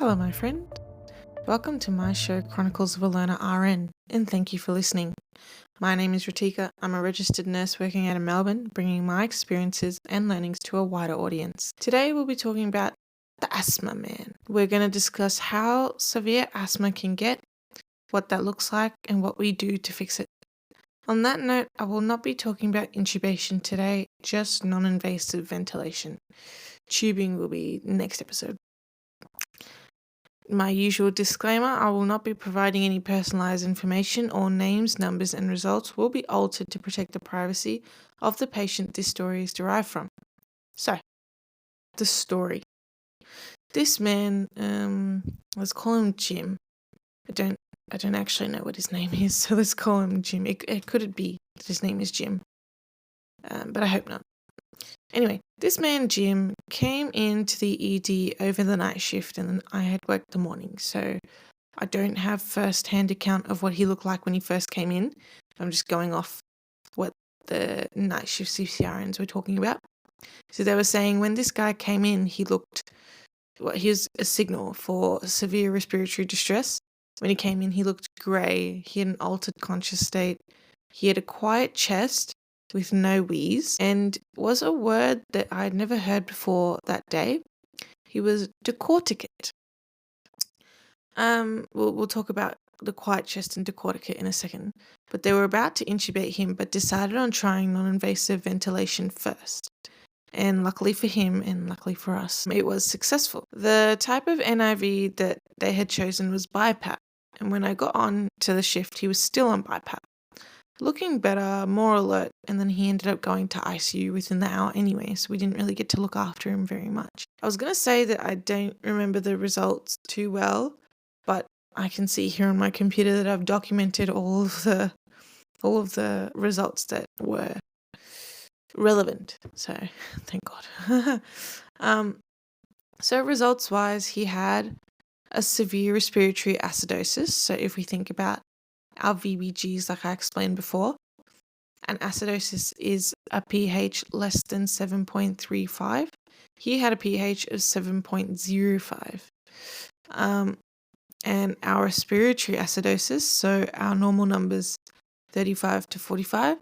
Hello, my friend. Welcome to my show, Chronicles of a Learner RN, and thank you for listening. My name is Ratika. I'm a registered nurse working out of Melbourne, bringing my experiences and learnings to a wider audience. Today, we'll be talking about the asthma man. We're going to discuss how severe asthma can get, what that looks like, and what we do to fix it. On that note, I will not be talking about intubation today, just non-invasive ventilation. Tubing will be next episode. My usual disclaimer, I will not be providing any personalized information. All names, numbers and results will be altered to protect the privacy of the patient this story is derived from. So, the story. This man, let's call him Jim. I don't actually know what his name is, so let's call him Jim. It could be that his name is Jim, but I hope not. Anyway, this man, Jim, came into the ED over the night shift and I had worked the morning, so I don't have first-hand account of what he looked like when he first came in. I'm just going off what the night shift CCRNs were talking about. So they were saying when this guy came in, he was a signal for severe respiratory distress. When he came in, he looked grey, he had an altered conscious state, he had a quiet chest with no wheeze, and was a word that I'd never heard before that day. He was decorticate. We'll talk about the quiet chest and decorticate in a second, but they were about to intubate him but decided on trying non-invasive ventilation first. And luckily for him and luckily for us, it was successful. The type of NIV that they had chosen was BiPAP, and when I got on to the shift, he was still on BiPAP. Looking better, more alert, and then he ended up going to ICU within the hour anyway, so we didn't really get to look after him very much. I was going to say that I don't remember the results too well, but I can see here on my computer that I've documented all of the results that were relevant, so thank God. So results-wise, he had a severe respiratory acidosis, so if we think about our VBGs, like I explained before, and acidosis is a pH less than 7.35. He had a pH of 7.05. And our respiratory acidosis, so our normal numbers 35 to 45,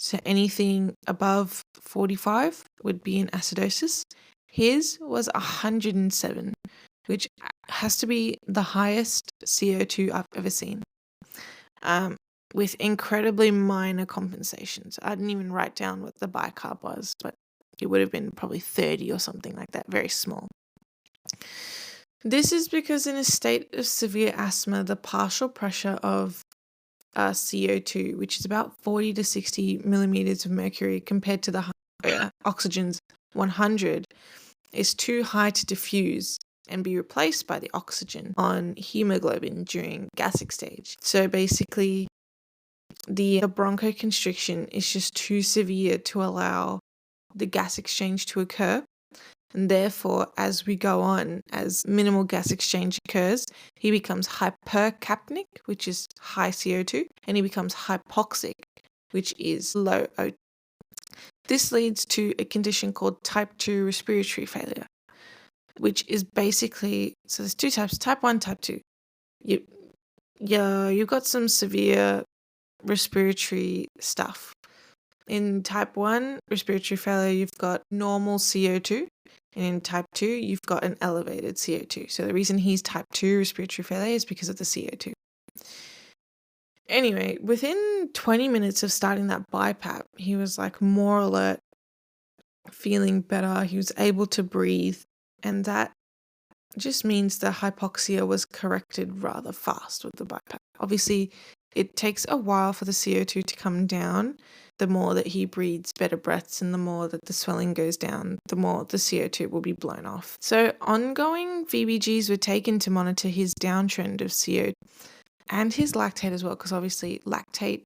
so anything above 45 would be an acidosis. His was 107, which has to be the highest CO2 I've ever seen. With incredibly minor compensations. I didn't even write down what the bicarb was, but it would have been probably 30 or something like that, very small. This is because in a state of severe asthma, the partial pressure of CO2, which is about 40 to 60 millimeters of mercury compared to the oxygen's 100, is too high to diffuse and be replaced by the oxygen on hemoglobin during gastric stage. So basically, the bronchoconstriction is just too severe to allow the gas exchange to occur. And therefore, as we go on, as minimal gas exchange occurs, he becomes hypercapnic, which is high CO2, and he becomes hypoxic, which is low O2. This leads to a condition called type 2 respiratory failure, which is basically, so there's two types, type 1, type 2. You've got some severe respiratory stuff. In type 1 respiratory failure, you've got normal CO2, and in type 2, you've got an elevated CO2. So the reason he's type 2 respiratory failure is because of the CO2. Anyway, within 20 minutes of starting that BiPAP, he was like more alert, feeling better, he was able to breathe, and that just means the hypoxia was corrected rather fast with the BiPAP. Obviously, it takes a while for the CO2 to come down. The more that he breathes better breaths and the more that the swelling goes down, the more the CO2 will be blown off. So ongoing VBGs were taken to monitor his downtrend of CO2 and his lactate as well, because obviously lactate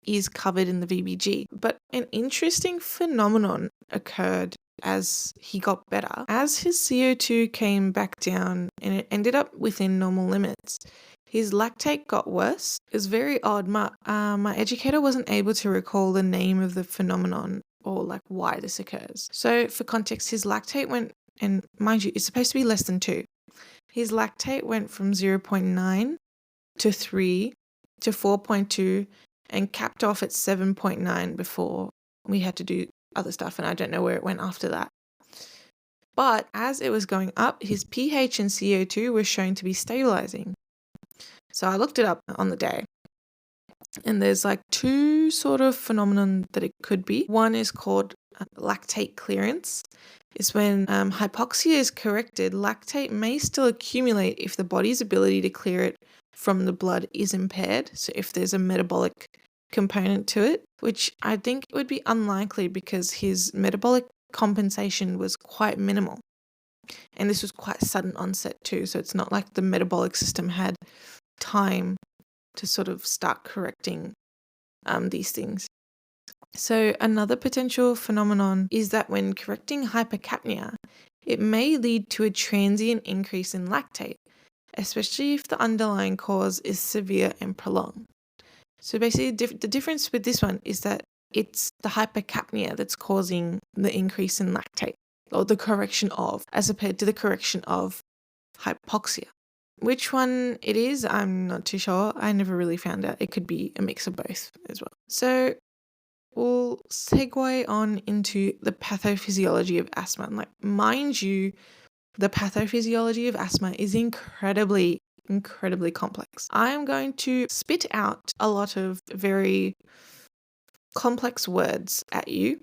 is covered in the VBG. But an interesting phenomenon occurred as he got better. As his CO2 came back down and it ended up within normal limits, his lactate got worse. It was very odd. My educator wasn't able to recall the name of the phenomenon or like why this occurs. So for context, his lactate went, and mind you, it's supposed to be less than 2. His lactate went from 0.9 to 3 to 4.2 and capped off at 7.9 before we had to do other stuff, and I don't know where it went after that. But as it was going up, his pH and CO2 were shown to be stabilizing. So I looked it up on the day. And there's like two sort of phenomenon that it could be. One is called lactate clearance. It's when hypoxia is corrected, lactate may still accumulate if the body's ability to clear it from the blood is impaired. So if there's a metabolic component to it, which I think would be unlikely because his metabolic compensation was quite minimal. And this was quite sudden onset too. So it's not like the metabolic system had time to sort of start correcting these things. So another potential phenomenon is that when correcting hypercapnia, it may lead to a transient increase in lactate, especially if the underlying cause is severe and prolonged. So basically the difference with this one is that it's the hypercapnia that's causing the increase in lactate, or the correction of, as opposed to the correction of hypoxia. Which one it is, I'm not too sure. I never really found out. It could be a mix of both as well. So we'll segue on into the pathophysiology of asthma. Like, mind you, the pathophysiology of asthma is incredibly complex. I am going to spit out a lot of very complex words at you,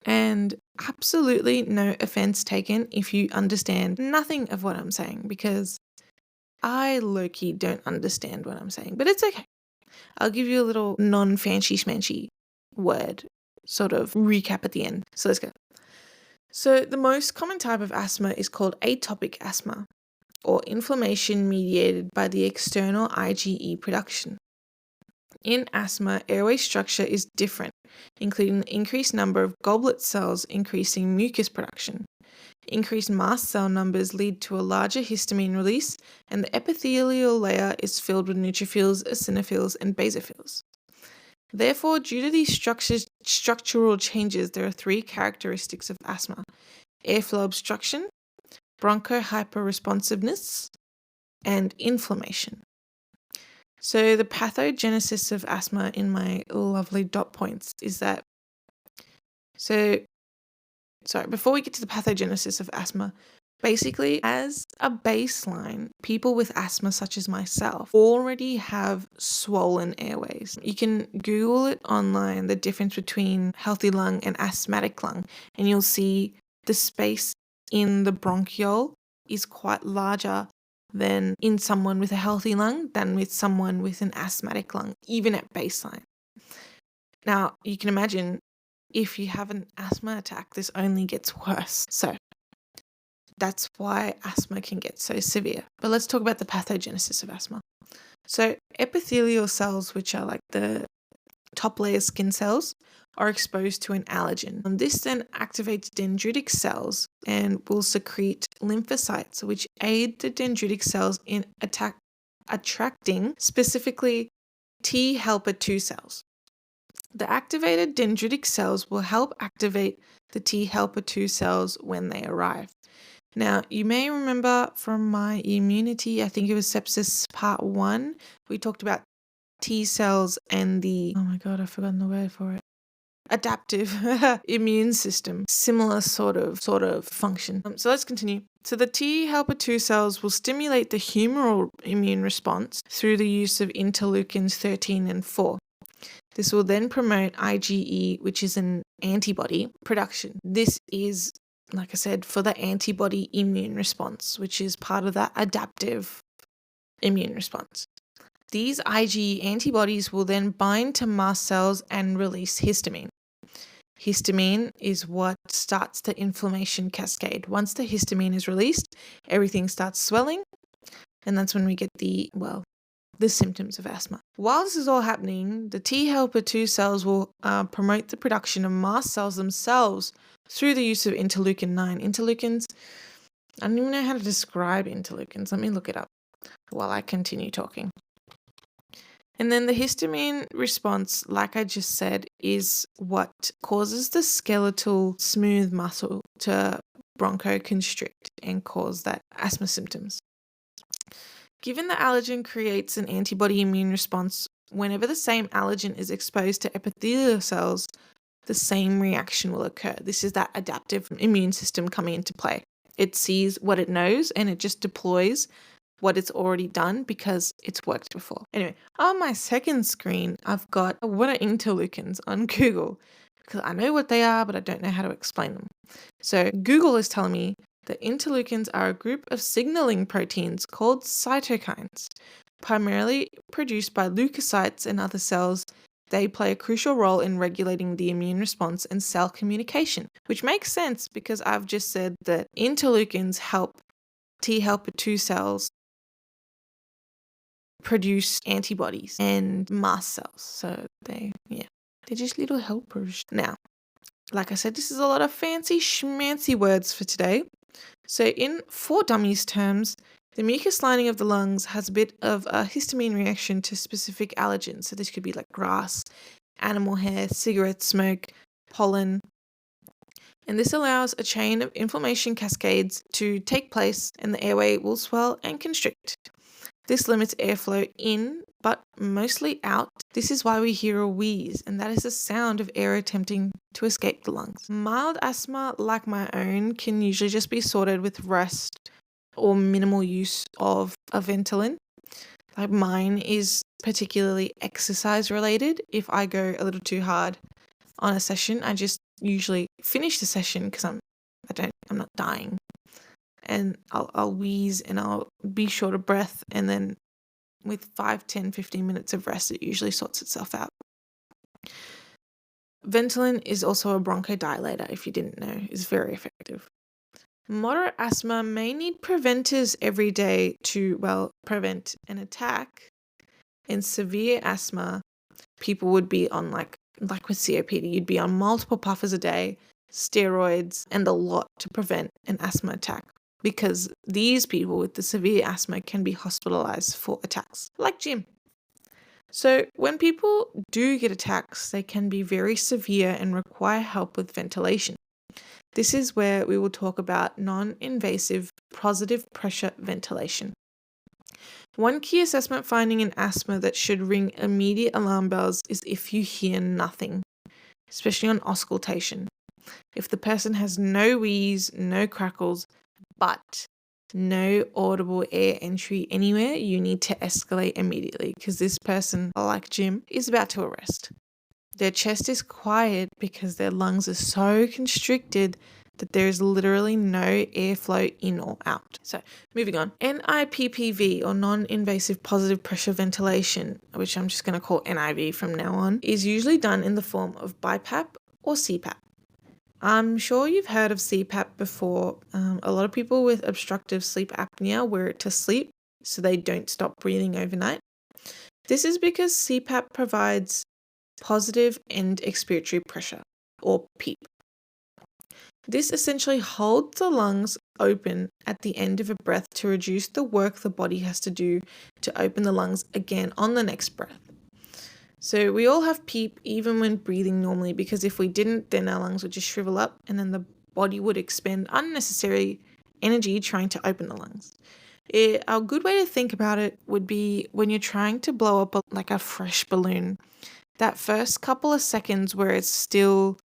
and absolutely no offense taken if you understand nothing of what I'm saying, because I low-key don't understand what I'm saying, but it's okay. I'll give you a little non-fancy schmancy word sort of recap at the end. So let's go. So the most common type of asthma is called atopic asthma, or inflammation mediated by the external IgE production. In asthma, airway structure is different, including the increased number of goblet cells increasing mucus production. Increased mast cell numbers lead to a larger histamine release, and the epithelial layer is filled with neutrophils, eosinophils, and basophils. Therefore, due to these structural changes, there are three characteristics of asthma: airflow obstruction, bronchohyperresponsiveness, and inflammation. So the pathogenesis of asthma in my lovely dot points is that, before we get to the pathogenesis of asthma, basically, as a baseline, people with asthma, such as myself, already have swollen airways. You can Google it online, the difference between healthy lung and asthmatic lung, and you'll see the space in the bronchiole is quite larger than in someone with a healthy lung than with someone with an asthmatic lung, even at baseline. Now, you can imagine, if you have an asthma attack, this only gets worse. So that's why asthma can get so severe. But let's talk about the pathogenesis of asthma. So epithelial cells, which are like the top layer skin cells, are exposed to an allergen. And this then activates dendritic cells and will secrete lymphocytes, which aid the dendritic cells in attracting specifically T helper 2 cells. The activated dendritic cells will help activate the T helper 2 cells when they arrive. Now, you may remember from my immunity, I think it was sepsis part 1, we talked about T cells and the, oh my God, I've forgotten the word for it, adaptive immune system. Similar sort of function. So let's continue. So the T helper 2 cells will stimulate the humoral immune response through the use of interleukins 13 and 4. This will then promote IgE, which is an antibody production. This is, like I said, for the antibody immune response, which is part of that adaptive immune response. These IgE antibodies will then bind to mast cells and release histamine. Histamine is what starts the inflammation cascade. Once the histamine is released, everything starts swelling, and that's when we get the symptoms of asthma. While this is all happening, the T helper 2 cells will promote the production of mast cells themselves through the use of interleukin 9. Interleukins, I don't even know how to describe interleukins. Let me look it up while I continue talking. And then the histamine response, like I just said, is what causes the skeletal smooth muscle to bronchoconstrict and cause that asthma symptoms. Given the allergen creates an antibody immune response, whenever the same allergen is exposed to epithelial cells, the same reaction will occur. This is that adaptive immune system coming into play. It sees what it knows and it just deploys what it's already done because it's worked before. Anyway, on my second screen, I've got what are interleukins on Google, because I know what they are, but I don't know how to explain them. So Google is telling me that interleukins are a group of signaling proteins called cytokines, primarily produced by leukocytes and other cells. They play a crucial role in regulating the immune response and cell communication, which makes sense because I've just said that interleukins help T helper 2 cells produce antibodies and mast cells. So they're just little helpers. Now, like I said, this is a lot of fancy schmancy words for today. So in For Dummies terms, the mucus lining of the lungs has a bit of a histamine reaction to specific allergens. So this could be like grass, animal hair, cigarette smoke, pollen. And this allows a chain of inflammation cascades to take place and the airway will swell and constrict. This limits airflow in, but mostly out. This is why we hear a wheeze, and that is the sound of air attempting to escape the lungs. Mild asthma, like my own, can usually just be sorted with rest or minimal use of a Ventolin. Like mine is particularly exercise related. If I go a little too hard on a session, I just usually finish the session because I'm not dying. And I'll wheeze and I'll be short of breath, and then with 5, 10, 15 minutes of rest, it usually sorts itself out. Ventolin is also a bronchodilator, if you didn't know. It's very effective. Moderate asthma may need preventers every day to, prevent an attack. In severe asthma, people would be on like with COPD, you'd be on multiple puffers a day, steroids, and a lot to prevent an asthma attack, because these people with the severe asthma can be hospitalized for attacks, like Jim. So when people do get attacks, they can be very severe and require help with ventilation. This is where we will talk about non-invasive positive pressure ventilation. One key assessment finding in asthma that should ring immediate alarm bells is if you hear nothing, especially on auscultation. If the person has no wheeze, no crackles, but no audible air entry anywhere, you need to escalate immediately because this person, like Jim, is about to arrest. Their chest is quiet because their lungs are so constricted that there is literally no airflow in or out. So moving on. NIPPV, or non-invasive positive pressure ventilation, which I'm just going to call NIV from now on, is usually done in the form of BiPAP or CPAP. I'm sure you've heard of CPAP before. A lot of people with obstructive sleep apnea wear it to sleep so they don't stop breathing overnight. This is because CPAP provides positive end expiratory pressure, or PEEP. This essentially holds the lungs open at the end of a breath to reduce the work the body has to do to open the lungs again on the next breath. So we all have PEEP even when breathing normally, because if we didn't, then our lungs would just shrivel up and then the body would expend unnecessary energy trying to open the lungs. A good way to think about it would be when you're trying to blow up a fresh balloon. That first couple of seconds where it's still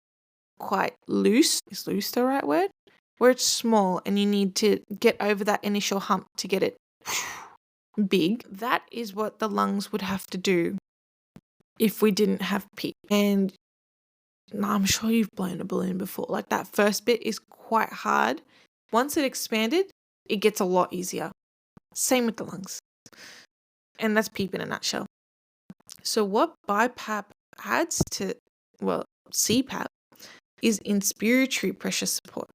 quite loose, is loose the right word? Where it's small and you need to get over that initial hump to get it big, that is what the lungs would have to do if we didn't have PEEP. And I'm sure you've blown a balloon before. Like that first bit is quite hard. Once it expanded, it gets a lot easier. Same with the lungs. And that's PEEP in a nutshell. So what BiPAP adds to, CPAP, is inspiratory pressure support.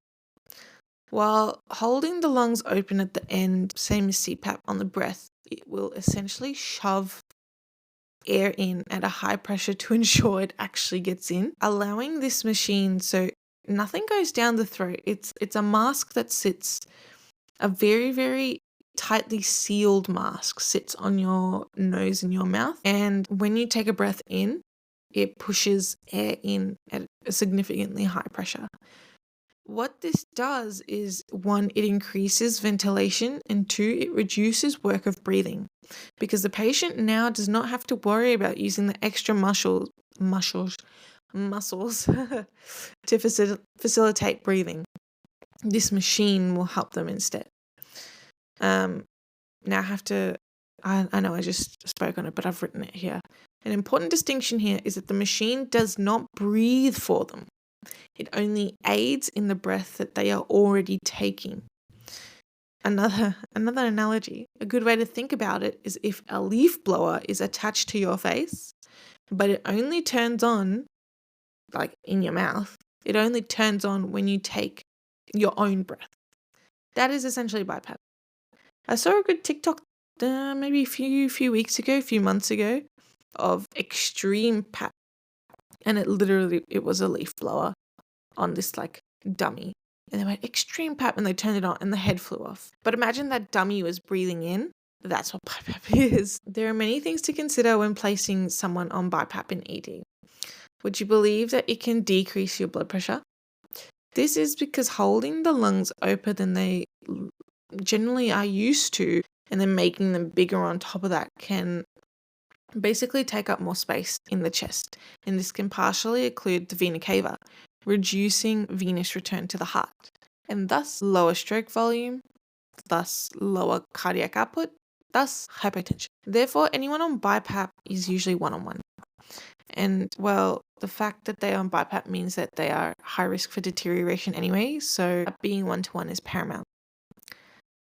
While holding the lungs open at the end, same as CPAP on the breath, it will essentially shove air in at a high pressure to ensure it actually gets in, allowing this machine so nothing goes down the throat. It's a mask that sits, a very, very tightly sealed mask sits on your nose and your mouth. And when you take a breath in, it pushes air in at a significantly high pressure. What this does is, one, it increases ventilation, and two, it reduces work of breathing because the patient now does not have to worry about using the extra muscles to facilitate breathing. This machine will help them instead. Now I have to, I know I just spoke on it, but I've written it here. An important distinction here is that the machine does not breathe for them. It only aids in the breath that they are already taking. Another analogy, a good way to think about it is if a leaf blower is attached to your face, but it only turns on, like in your mouth, it only turns on when you take your own breath. That is essentially BiPAP. I saw a good TikTok maybe a few months ago of extreme PAP, and it was a leaf blower on this like dummy, and they went extreme PAP and they turned it on and the head flew off. But imagine that dummy was breathing in. That's what BiPAP is. There are many things to consider when placing someone on BiPAP in ED. Would you believe that it can decrease your blood pressure? This is because holding the lungs open than they generally are used to, and then making them bigger on top of that, can basically take up more space in the chest, and this can partially occlude the vena cava, reducing venous return to the heart, and thus lower stroke volume, thus lower cardiac output, thus hypotension. Therefore, anyone on BiPAP is usually one-on-one. And well, the fact that they are on BiPAP means that they are high risk for deterioration anyway, so being one-to-one is paramount.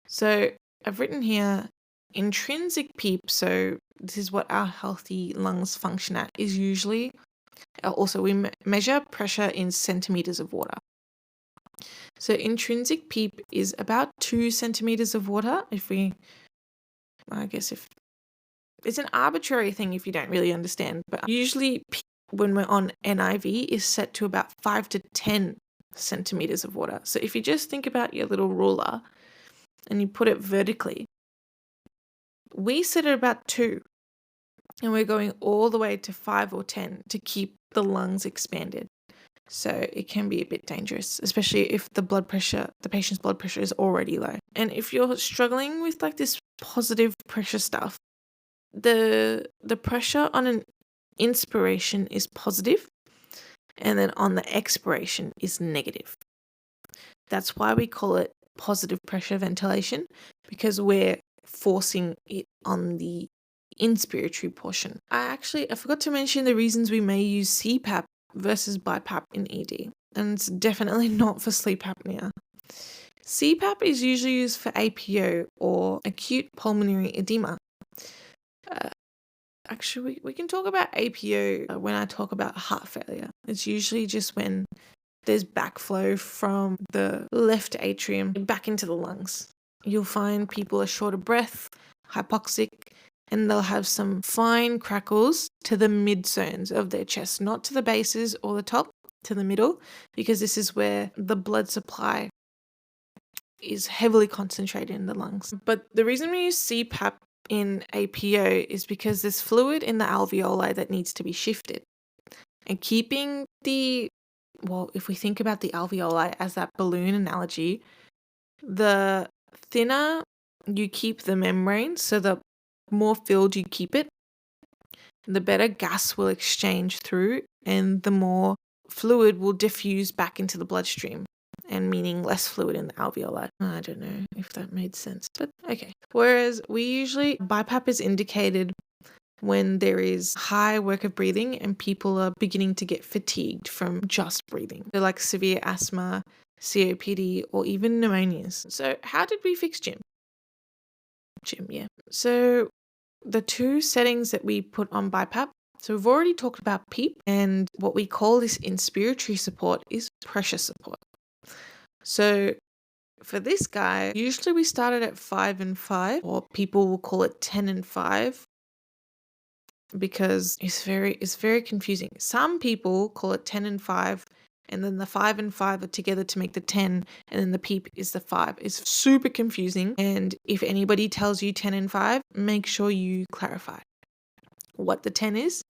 So I've written here intrinsic PEEP, so this is what our healthy lungs function at, is usually, also we measure pressure in centimeters of water. So intrinsic PEEP is about 2 centimeters of water. If it's an arbitrary thing if you don't really understand, but usually when we're on NIV is set to about 5 to 10 centimeters of water. So if you just think about your little ruler and you put it vertically, we set at about 2, and we're going all the way to 5 or 10 to keep the lungs expanded. So it can be a bit dangerous, especially if the patient's blood pressure is already low. And if you're struggling with like this positive pressure stuff, the pressure on an inspiration is positive, and then on the expiration is negative. That's why we call it positive pressure ventilation, because we're forcing it on the inspiratory portion. I forgot to mention the reasons we may use CPAP versus BiPAP in ED, and it's definitely not for sleep apnea. CPAP is usually used for APO, or acute pulmonary edema. We can talk about APO when I talk about heart failure. It's usually just when there's backflow from the left atrium back into the lungs. You'll find people are short of breath, hypoxic, and they'll have some fine crackles to the mid-zones of their chest, not to the bases or the top, to the middle, because this is where the blood supply is heavily concentrated in the lungs. But the reason we use CPAP in APO is because there's fluid in the alveoli that needs to be shifted. And keeping if we think about the alveoli as that balloon analogy, the thinner you keep the membrane, so the more filled you keep it, the better gas will exchange through and the more fluid will diffuse back into the bloodstream, and meaning less fluid in the alveoli. I don't know if that made sense, but okay. Whereas BiPAP is indicated when there is high work of breathing and people are beginning to get fatigued from just breathing. They're like severe asthma, COPD, or even pneumonias. So how did we fix Jim? Yeah. So the 2 settings that we put on BiPAP, so we've already talked about PEEP, and what we call this inspiratory support is pressure support. So for this guy, usually we started at 5 and 5, or people will call it 10 and 5, because it's very confusing. Some people call it 10 and 5, and then the 5 and 5 are together to make the 10, and then the PEEP is the 5. It's super confusing, and if anybody tells you 10 and 5, make sure you clarify what the 10 is,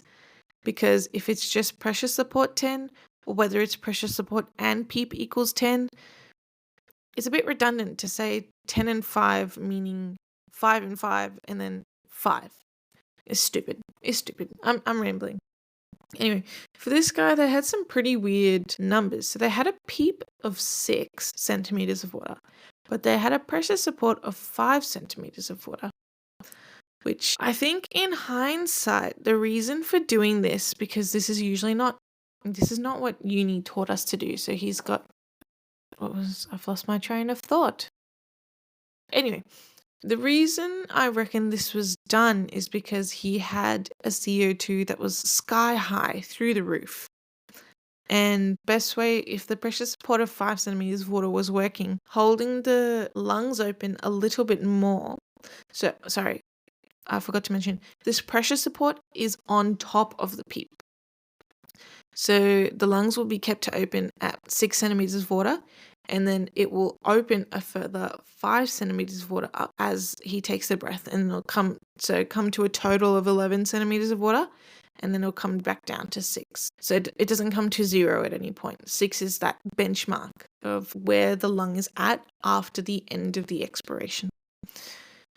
because if it's just pressure support 10 or whether it's pressure support and PEEP equals 10. It's a bit redundant to say 10 and 5, meaning 5 and 5, and then 5. It's stupid. I'm rambling. Anyway, for this guy, they had some pretty weird numbers. So they had a PEEP of 6 centimeters of water, but they had a pressure support of 5 centimeters of water, which I think in hindsight, the reason for doing this, because this is not what uni taught us to do. So he's got, I've lost my train of thought. Anyway, the reason I reckon this was done is because he had a CO2 that was sky high through the roof. And best way, if the pressure support of 5 centimeters of water was working, holding the lungs open a little bit more. So, sorry, I forgot to mention, this pressure support is on top of the PEEP. So the lungs will be kept to open at 6 centimeters of water, and then it will open a further 5 centimeters of water up as he takes the breath, and it'll come to a total of 11 centimeters of water, and then it'll come back down to 6. So it doesn't come to 0 at any point. 6 is that benchmark of where the lung is at after the end of the expiration.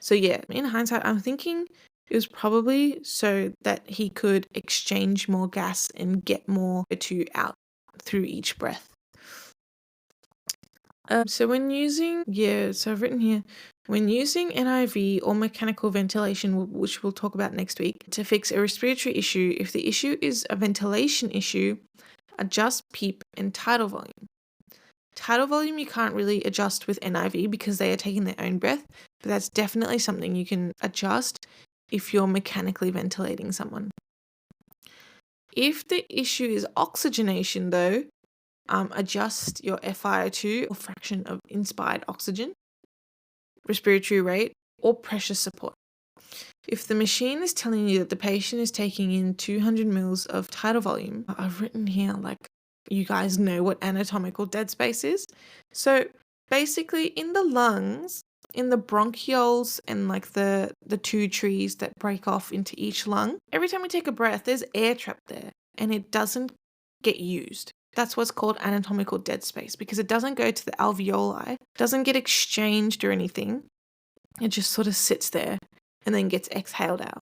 So yeah, in hindsight, I'm thinking it was probably so that he could exchange more gas and get more CO2 out through each breath. So I've written here, when using NIV or mechanical ventilation, which we'll talk about next week, to fix a respiratory issue, if the issue is a ventilation issue, adjust PEEP and tidal volume. Tidal volume you can't really adjust with NIV because they are taking their own breath, but that's definitely something you can adjust if you're mechanically ventilating someone. If the issue is oxygenation though, adjust your FiO2 or fraction of inspired oxygen, respiratory rate, or pressure support. If the machine is telling you that the patient is taking in 200 mils of tidal volume, I've written here you guys know what anatomical dead space is. So basically in the lungs, in the bronchioles and the two trees that break off into each lung, every time we take a breath, there's air trapped there and it doesn't get used. That's what's called anatomical dead space because it doesn't go to the alveoli, doesn't get exchanged or anything. It just sort of sits there and then gets exhaled out.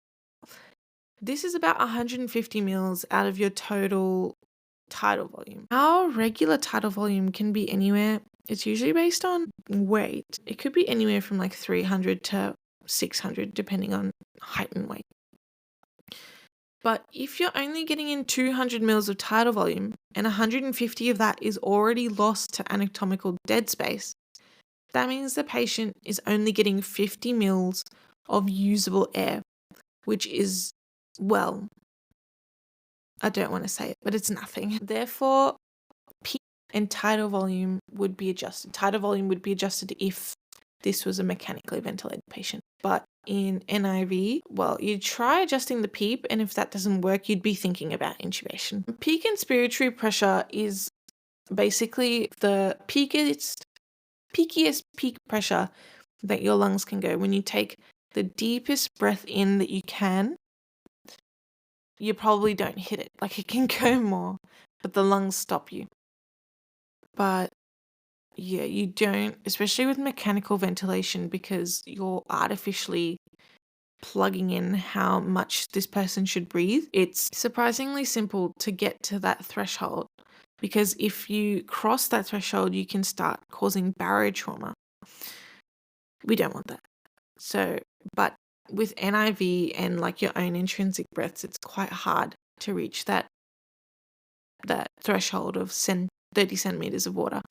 This is about 150 mils out of your total tidal volume. Our regular tidal volume can be anywhere. It's usually based on weight. It could be anywhere from 300 to 600 depending on height and weight. But if you're only getting in 200 mils of tidal volume and 150 of that is already lost to anatomical dead space, that means the patient is only getting 50 mils of usable air, which is, well, I don't want to say it, but it's nothing. Therefore, PEEP and tidal volume would be adjusted. Tidal volume would be adjusted if this was a mechanically ventilated patient. But in NIV, well, you'd try adjusting the PEEP, and if that doesn't work, you'd be thinking about intubation. Peak inspiratory pressure is basically the peakiest peak pressure that your lungs can go. When you take the deepest breath in that you can, you probably don't hit it. It can go more, but the lungs stop you. But yeah, you don't, especially with mechanical ventilation, because you're artificially plugging in how much this person should breathe. It's surprisingly simple to get to that threshold, because if you cross that threshold, you can start causing barrier trauma. We don't want that. So, but with NIV and your own intrinsic breaths, it's quite hard to reach that threshold of 30 centimeters of water.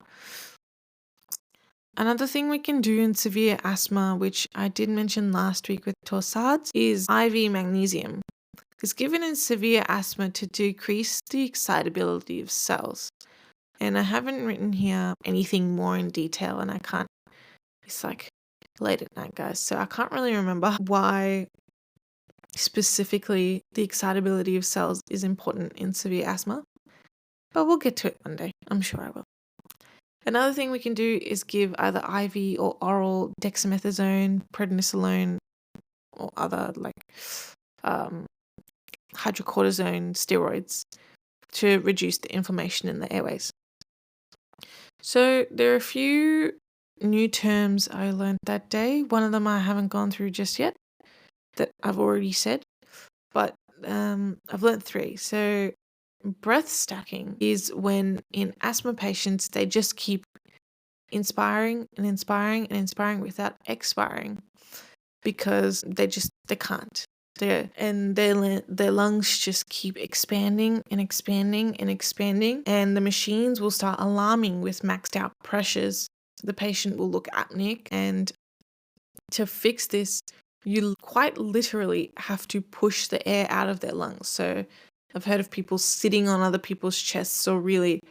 Another thing we can do in severe asthma, which I did mention last week with Torsades, is IV magnesium. It's given in severe asthma to decrease the excitability of cells. And I haven't written here anything more in detail, and I can't, it's late at night, guys, so I can't really remember why specifically the excitability of cells is important in severe asthma, but we'll get to it one day. I'm sure I will. Another thing we can do is give either IV or oral dexamethasone, prednisolone, or other hydrocortisone steroids to reduce the inflammation in the airways. So there are a few new terms I learned that day. One of them I haven't gone through just yet that I've already said, but I've learned 3. So breath stacking is when in asthma patients, they just keep inspiring and inspiring and inspiring without expiring because they can't. Their lungs just keep expanding and expanding and expanding, and the machines will start alarming with maxed out pressures. The patient will look apneic, and to fix this, you quite literally have to push the air out of their lungs. So I've heard of people sitting on other people's chests or really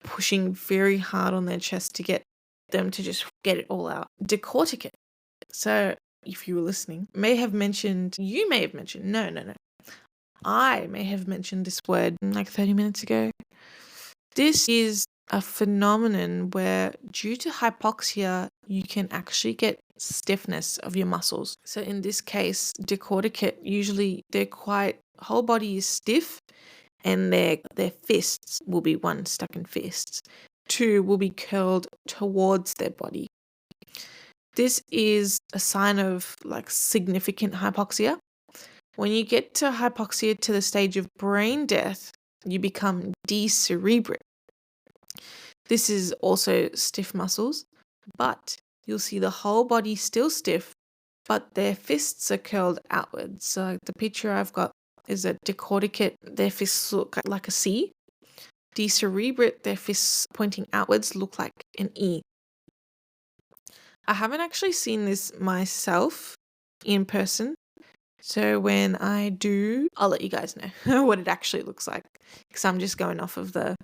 pushing very hard on their chest to get them to just get it all out. Decorticate. So if you were listening, I may have mentioned this word like 30 minutes ago. This is a phenomenon where, due to hypoxia, you can actually get stiffness of your muscles. So in this case, decorticate, usually whole body is stiff, and their fists will be, 1, stuck in fists, 2 will be curled towards their body. This is a sign of significant hypoxia. When you get to hypoxia to the stage of brain death, you become decerebrate. This is also stiff muscles, but you'll see the whole body still stiff, but their fists are curled outwards. So the picture I've got is a decorticate, their fists look like a C. Decerebrate, their fists pointing outwards look like an E. I haven't actually seen this myself in person. So when I do, I'll let you guys know what it actually looks like, because I'm just going off of the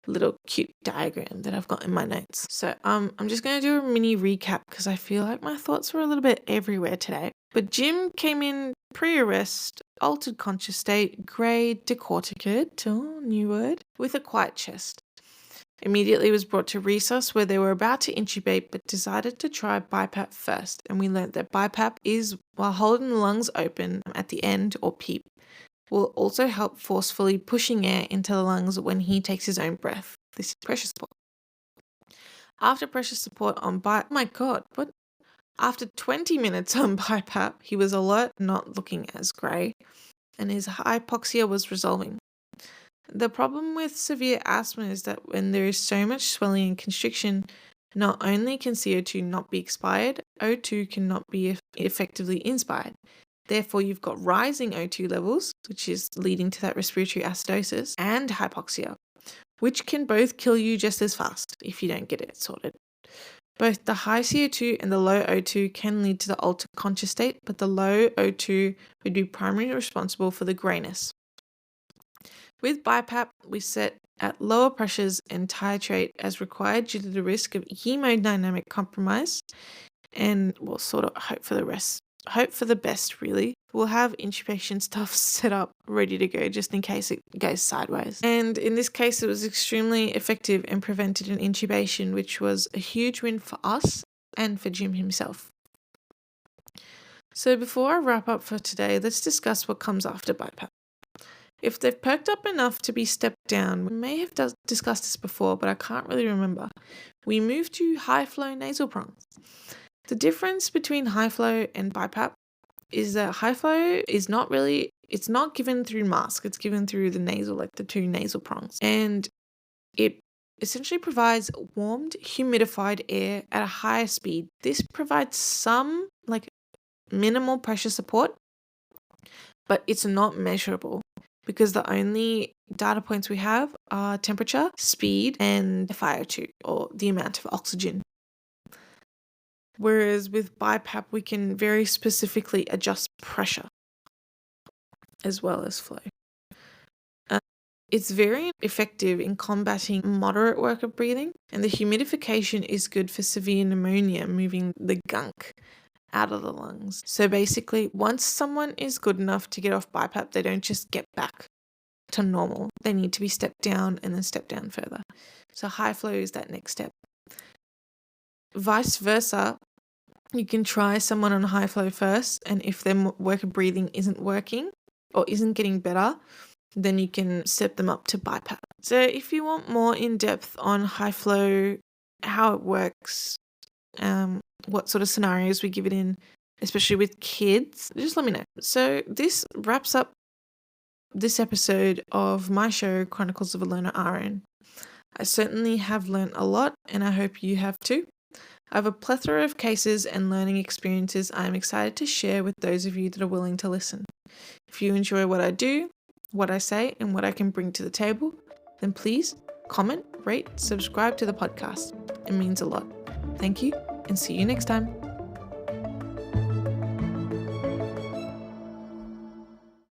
little cute diagram that I've got in my notes. So I'm just going to do a mini recap because I feel like my thoughts were a little bit everywhere today. But Jim came in pre-arrest, altered conscious state, grey, decorticate, new word, with a quiet chest. Immediately was brought to resus where they were about to intubate but decided to try BiPAP first, and we learnt that BiPAP is while holding the lungs open at the end, or PEEP, will also help forcefully pushing air into the lungs when he takes his own breath. This is pressure support. After pressure support on After 20 minutes on BiPAP, he was alert, not looking as grey, and his hypoxia was resolving. The problem with severe asthma is that when there is so much swelling and constriction, not only can CO2 not be expired, O2 cannot be effectively inspired. Therefore, you've got rising O2 levels, which is leading to that respiratory acidosis, and hypoxia, which can both kill you just as fast if you don't get it sorted. Both the high CO2 and the low O2 can lead to the altered conscious state, but the low O2 would be primarily responsible for the greyness. With BiPAP, we set at lower pressures and titrate as required due to the risk of hemodynamic compromise, and we'll sort of hope for the best, really. We'll have intubation stuff set up ready to go just in case it goes sideways. And in this case, it was extremely effective and prevented an intubation, which was a huge win for us and for Jim himself. So before I wrap up for today, let's discuss what comes after BiPAP. If they've perked up enough to be stepped down, we may have discussed this before, but I can't really remember. We move to high-flow nasal prongs. The difference between high-flow and BiPAP is that high-flow is it's not given through mask, it's given through the nasal, like the 2 nasal prongs. And it essentially provides warmed, humidified air at a higher speed. This provides some, minimal pressure support, but it's not measurable, because the only data points we have are temperature, speed, and FiO2, or the amount of oxygen. Whereas with BiPAP, we can very specifically adjust pressure as well as flow. It's very effective in combating moderate work of breathing, and the humidification is good for severe pneumonia, moving the gunk out of the lungs. So basically, once someone is good enough to get off BiPAP, they don't just get back to normal. They need to be stepped down and then stepped down further. So high flow is that next step. Vice versa, you can try someone on high flow first, and if their work of breathing isn't working or isn't getting better, then you can step them up to BiPAP. So if you want more in depth on high flow, how it works, what sort of scenarios we give it in, especially with kids, just let me know. So this wraps up this episode of my show, Chronicles of a Loner RN. I certainly have learnt a lot, and I hope you have too. I have a plethora of cases and learning experiences I am excited to share with those of you that are willing to listen. If you enjoy what I do, what I say, and what I can bring to the table, then please comment, rate, subscribe to the podcast. It means a lot. Thank you, and see you next time.